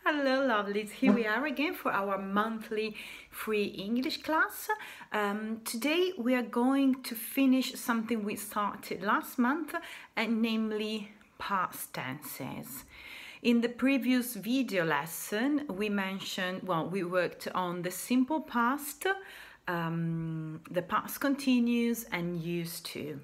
Hello lovelies, here we are again for our monthly free English class. Today we are going to finish something we started last month, and namely past tenses. In the previous video lesson we worked on the simple past, the past continuous and used to.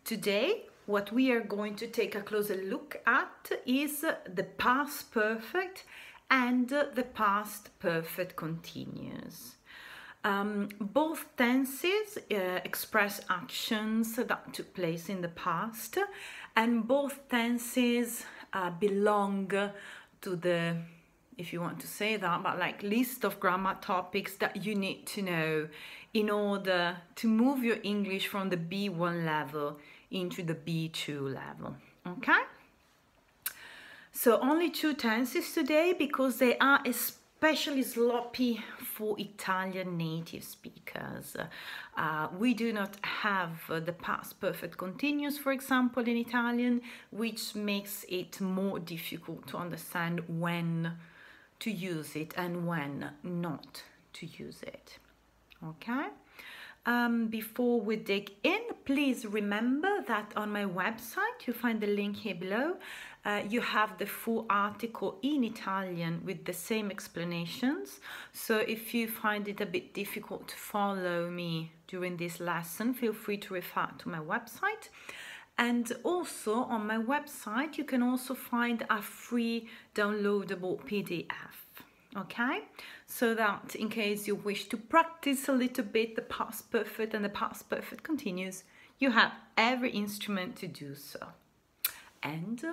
Today what we are going to take a closer look at is the past perfect and the past perfect continuous. Both tenses express actions that took place in the past, and both tenses belong to the, if you want to say that, but like list of grammar topics that you need to know in order to move your English from the B1 level into the B2 level, okay? So only two tenses today because they are especially sloppy for Italian native speakers. We do not have the past perfect continuous, for example, in Italian, which makes it more difficult to understand when to use it and when not to use it, okay? Before we dig in, please remember that on my website, you find the link here below, you have the full article in Italian with the same explanations. So if you find it a bit difficult to follow me during this lesson, feel free to refer to my website. And also on my website, you can also find a free downloadable PDF. Okay, so that in case you wish to practice a little bit the past perfect and the past perfect continuous, you have every instrument to do so. And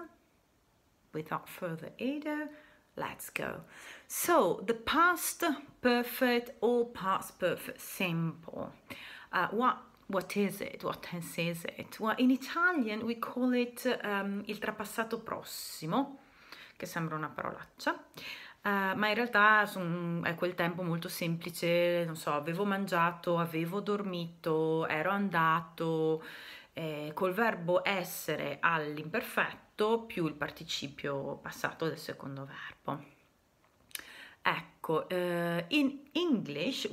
without further ado, let's go. So the past perfect or past perfect simple, what is it? What tense is it? Well, in Italian we call it il trapassato prossimo, che sembra una parolaccia. Ma in realtà è quel tempo molto semplice, non so, avevo mangiato, avevo dormito, ero andato, col verbo essere all'imperfetto più il participio passato del secondo verbo. Ecco, in English,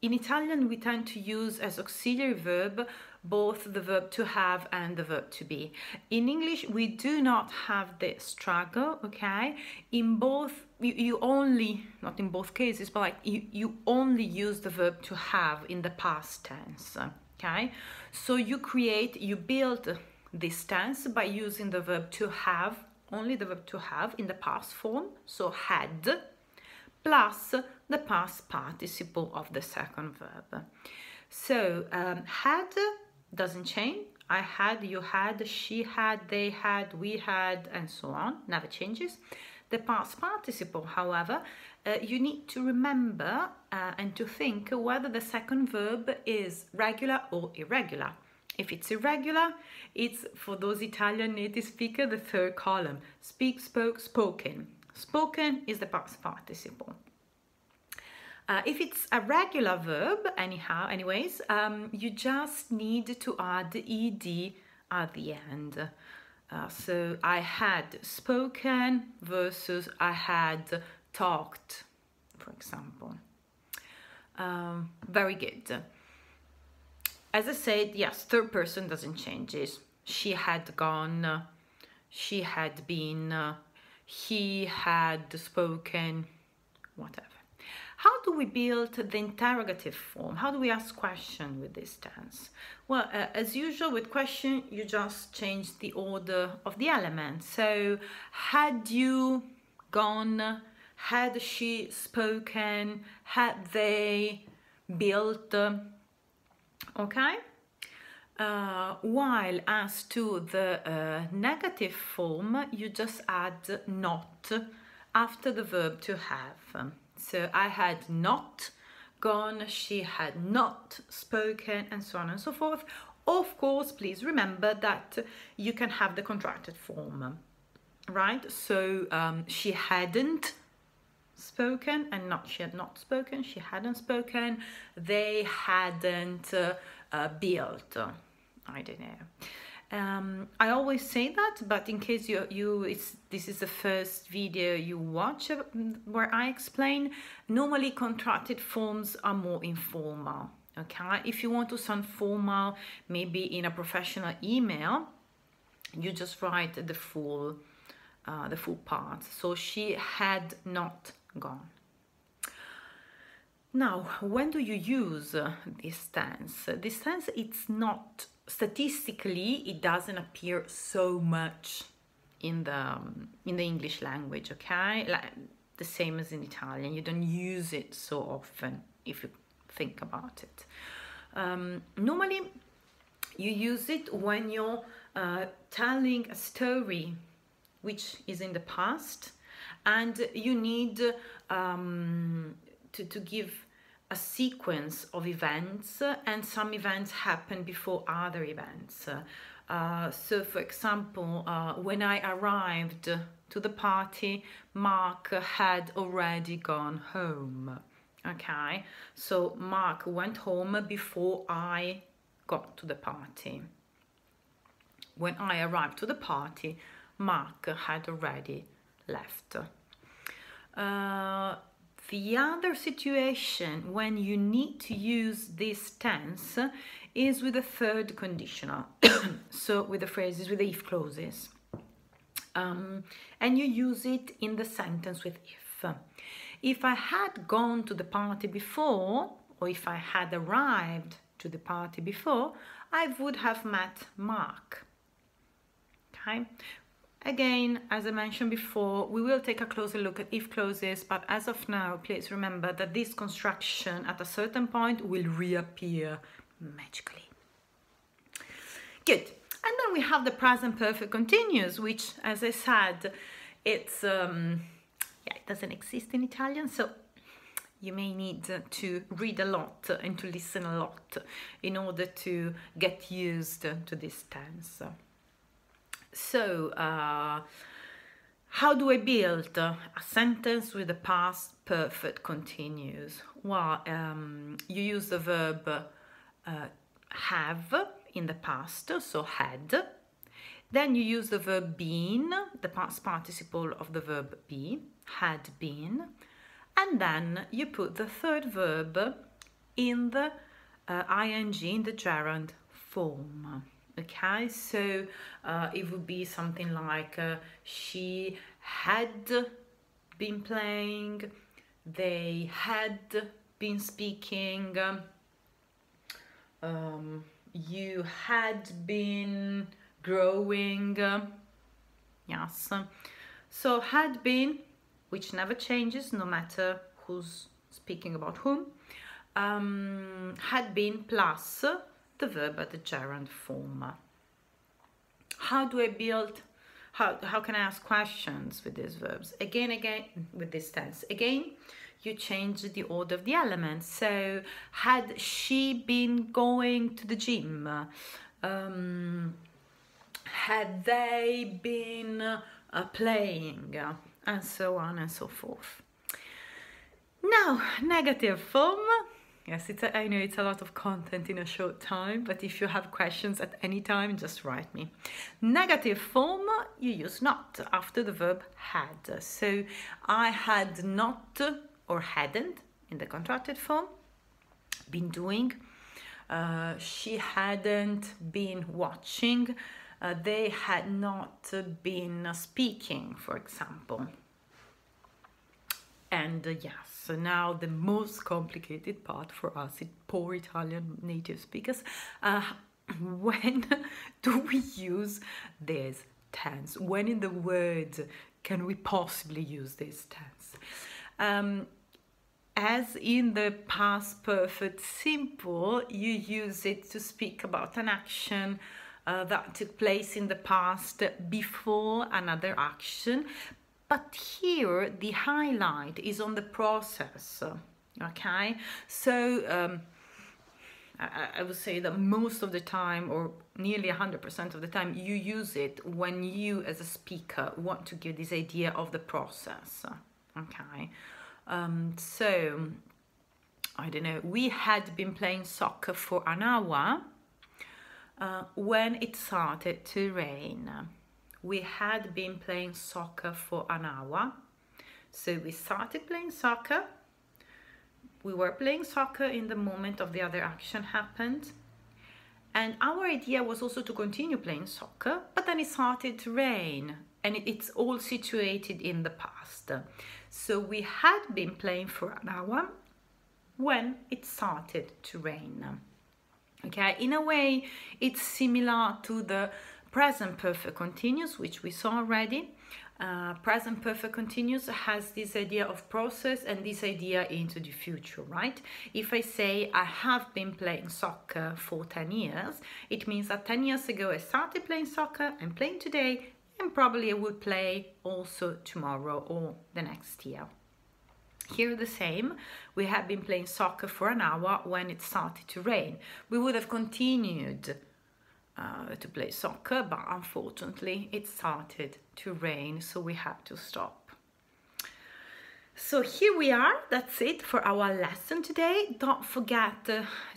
in Italian we tend to use as auxiliary verb both the verb to have and the verb to be. In English we do not have this struggle, okay? In both, you only, not in both cases, but like you only use the verb to have in the past tense, okay? So you build this tense by using the verb to have, only the verb to have in the past form, so had, plus the past participle of the second verb. So had doesn't change. I had, you had, she had, they had, we had, and so on, never changes. The past participle, however, you need to remember and to think whether the second verb is regular or irregular. If it's irregular, it's, for those Italian native speakers, the third column. Speak, spoke, spoken. Spoken is the past participle. If it's a regular verb, anyways, you just need to add ed at the end. So I had spoken versus I had talked, for example. Very good. As I said, yes, third person doesn't change. She had gone, she had been, he had spoken, whatever. How do we build the interrogative form? How do we ask question with this tense? Well, as usual with question, you just change the order of the elements. So, had you gone, had she spoken, had they built, okay? While as to the negative form, you just add not after the verb to have. So I had not gone, she had not spoken, and so on and so forth. Of course, please remember that you can have the contracted form, right? So she hadn't spoken, and not she had not spoken, she hadn't spoken, they hadn't built, I don't know. I always say that, but in case this is the first video you watch where I explain, normally contracted forms are more informal. Okay, if you want to sound formal, maybe in a professional email, you just write the full part. So she had not gone. Now, when do you use this tense? This tense, it's not, statistically, it doesn't appear so much in the English language, okay? Like the same as in Italian. You don't use it so often if you think about it. Normally, you use it when you're telling a story which is in the past, and you need to give a sequence of events, and some events happen before other events. So for example, when I arrived to the party, Mark had already gone home. Okay, so Mark went home before I got to the party. When I arrived to the party, Mark had already left. The other situation when you need to use this tense is with the third conditional. So with the phrases, with the if clauses. And you use it in the sentence with if. If I had gone to the party before, or if I had arrived to the party before, I would have met Mark. Okay? Again, as I mentioned before, we will take a closer look at if clauses, but as of now, please remember that this construction at a certain point will reappear magically. Good. And then we have the present perfect continuous, which, as I said, it's it doesn't exist in Italian, so you may need to read a lot and to listen a lot in order to get used to this tense. So, how do I build a sentence with the past perfect continuous? Well, you use the verb have in the past, so had. Then you use the verb been, the past participle of the verb be, had been. And then you put the third verb in the ing, in the gerund form. Okay, so it would be something like she had been playing, they had been speaking, you had been growing. Yes, so had been, which never changes no matter who's speaking about whom, had been plus the verb at the gerund form. How do I build, how can I ask questions with these verbs? Again, with this tense. Again, you change the order of the elements. So, had she been going to the gym? Had they been playing? And so on and so forth. Now, negative form. Yes, I know it's a lot of content in a short time, but if you have questions at any time, just write me. Negative form, you use not after the verb had. So I had not or hadn't in the contracted form been doing. She hadn't been watching. They had not been speaking, for example. And yes, so now the most complicated part for us, poor Italian native speakers, when do we use this tense? When in the word can we possibly use this tense? As in the past perfect simple, you use it to speak about an action that took place in the past before another action. But here the highlight is on the process, okay? So I would say that most of the time, or nearly 100% of the time, you use it when you as a speaker want to give this idea of the process, okay? So, I don't know, we had been playing soccer for an hour. when it started to rain. We had been playing soccer for an hour. So we started playing soccer. We were playing soccer in the moment of the other action happened. And our idea was also to continue playing soccer, but then it started to rain, and it's all situated in the past. So we had been playing for an hour when it started to rain. Okay, in a way, it's similar to the present perfect continuous, which we saw already. Present perfect continuous has this idea of process and this idea into the future, right? If I say I have been playing soccer for 10 years, it means that 10 years ago I started playing soccer, I'm playing today, and probably I will play also tomorrow or the next year. Here the same, we have been playing soccer for an hour when it started to rain. We would have continued to play soccer, but unfortunately it started to rain, so we had to stop. So here we are, that's it for our lesson today. Don't forget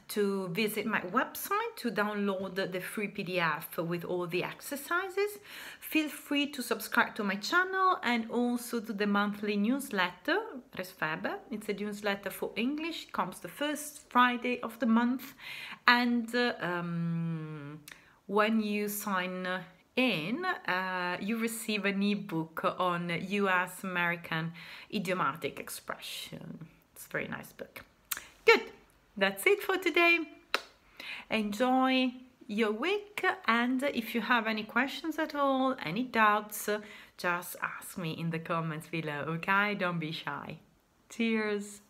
to visit my website to download the free PDF with all the exercises. Feel free to subscribe to my channel and also to the monthly newsletter, Resfebe. It's a newsletter for English, it comes the first Friday of the month, and when you sign in, you receive an ebook on US American idiomatic expression. It's a very nice book. Good, that's it for today. Enjoy your week, and if you have any questions at all, any doubts, just ask me in the comments below, okay? Don't be shy. Cheers.